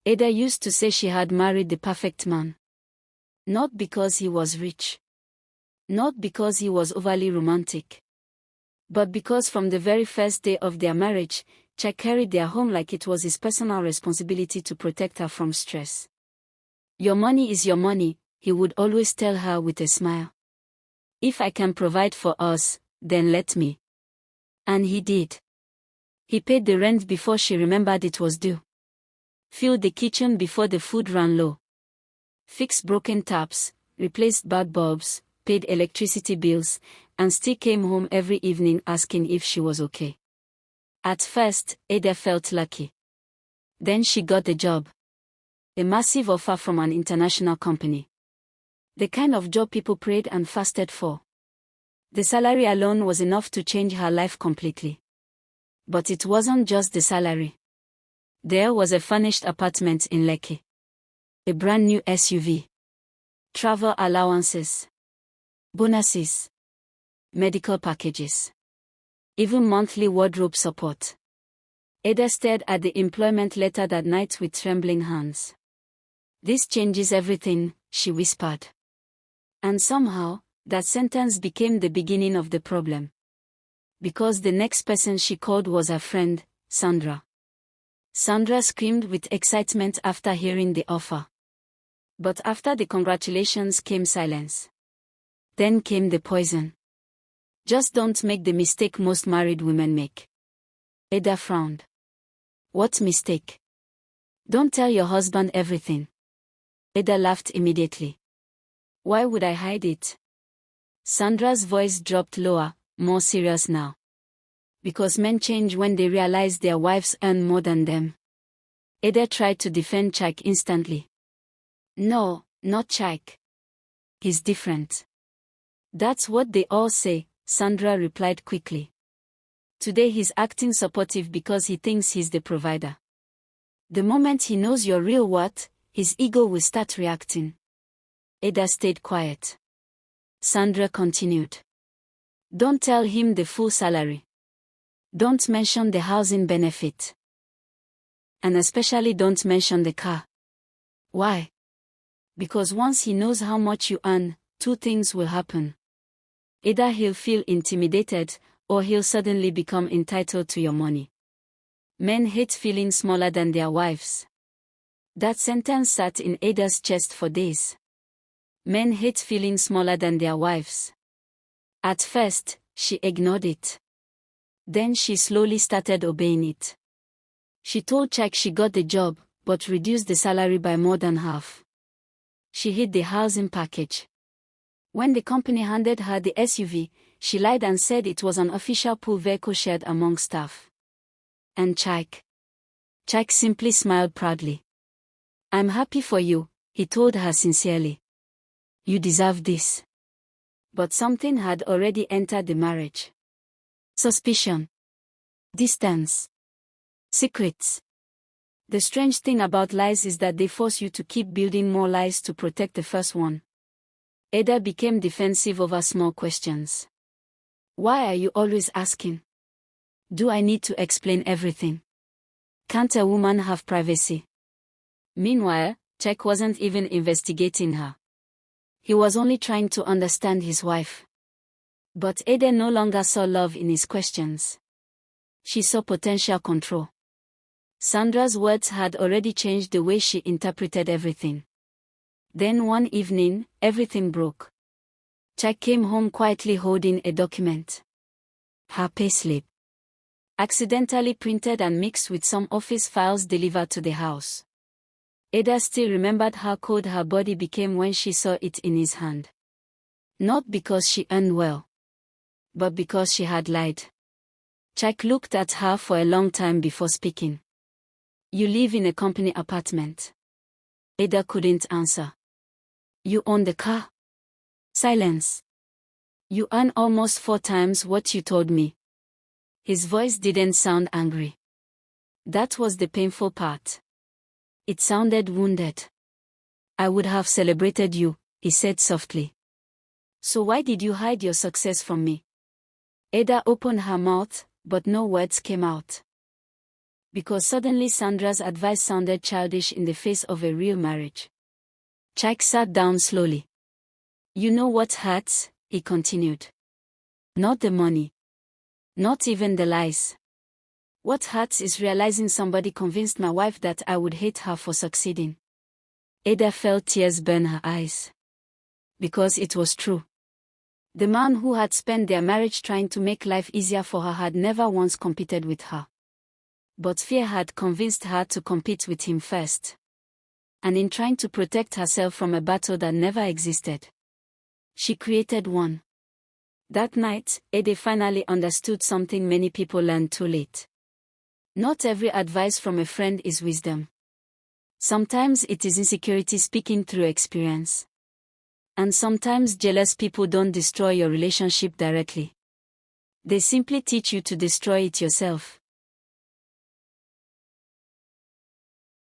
Ada used to say she had married the perfect man. Not because he was rich. Not because he was overly romantic. But because from the very first day of their marriage, Jack carried their home like it was his personal responsibility to protect her from stress. "Your money is your money," he would always tell her with a smile. "If I can provide for us, then let me." And he did. He paid the rent before she remembered it was due. Filled the kitchen before the food ran low. Fixed broken taps, replaced bad bulbs, paid electricity bills, and still came home every evening asking if she was okay. At first, Ada felt lucky. Then she got the job. A massive offer from an international company. The kind of job people prayed and fasted for. The salary alone was enough to change her life completely. But it wasn't just the salary. There was a furnished apartment in Lekki. A brand new SUV. Travel allowances. Bonuses. Medical packages. Even monthly wardrobe support. Ada stared at the employment letter that night with trembling hands. "This changes everything," she whispered. And somehow, that sentence became the beginning of the problem. Because the next person she called was her friend, Sandra. Sandra screamed with excitement after hearing the offer. But after the congratulations came silence. Then came the poison. "Just don't make the mistake most married women make." Ada frowned. "What mistake?" "Don't tell your husband everything." Ada laughed immediately. "Why would I hide it?" Sandra's voice dropped lower, more serious now. "Because men change when they realize their wives earn more than them." Ada tried to defend Jack instantly. "No, not Jack. He's different." "That's what they all say," Sandra replied quickly. "Today he's acting supportive because he thinks he's the provider. The moment he knows your real worth, his ego will start reacting." Ada stayed quiet. Sandra continued. "Don't tell him the full salary. Don't mention the housing benefit. And especially don't mention the car." "Why?" "Because once he knows how much you earn, two things will happen. Either he'll feel intimidated, or he'll suddenly become entitled to your money. Men hate feeling smaller than their wives." That sentence sat in Ada's chest for days. Men hate feeling smaller than their wives. At first, she ignored it. Then she slowly started obeying it. She told Jack she got the job, but reduced the salary by more than half. She hid the housing package. When the company handed her the SUV, she lied and said it was an official pool vehicle shared among staff. And Jack simply smiled proudly. "I'm happy for you," he told her sincerely. "You deserve this." But something had already entered the marriage. Suspicion. Distance. Secrets. The strange thing about lies is that they force you to keep building more lies to protect the first one. Ada became defensive over small questions. "Why are you always asking? Do I need to explain everything? Can't a woman have privacy?" Meanwhile, Jack wasn't even investigating her. He was only trying to understand his wife. But Ada no longer saw love in his questions. She saw potential control. Sandra's words had already changed the way she interpreted everything. Then one evening, everything broke. Jack came home quietly holding a document. Her payslip. Accidentally printed and mixed with some office files delivered to the house. Ada still remembered how cold her body became when she saw it in his hand. Not because she earned well, but because she had lied. Jack looked at her for a long time before speaking. "You live in a company apartment." Ada couldn't answer. "You own the car?" Silence. "You earn almost 4 times what you told me." His voice didn't sound angry. That was the painful part. It sounded wounded. "I would have celebrated you," he said softly. "So why did you hide your success from me?" Ada opened her mouth, but no words came out. Because suddenly Sandra's advice sounded childish in the face of a real marriage. Jack sat down slowly. You know what hurts? He continued. Not the money. Not even the lies. What hurts is realizing somebody convinced my wife that I would hate her for succeeding. Ada felt tears burn her eyes. Because it was true. The man who had spent their marriage trying to make life easier for her had never once competed with her. But fear had convinced her to compete with him first. And in trying to protect herself from a battle that never existed, she created one. That night, Ada finally understood something many people learned too late. Not every advice from a friend is wisdom. Sometimes it is insecurity speaking through experience. And sometimes jealous people don't destroy your relationship directly. They simply teach you to destroy it yourself.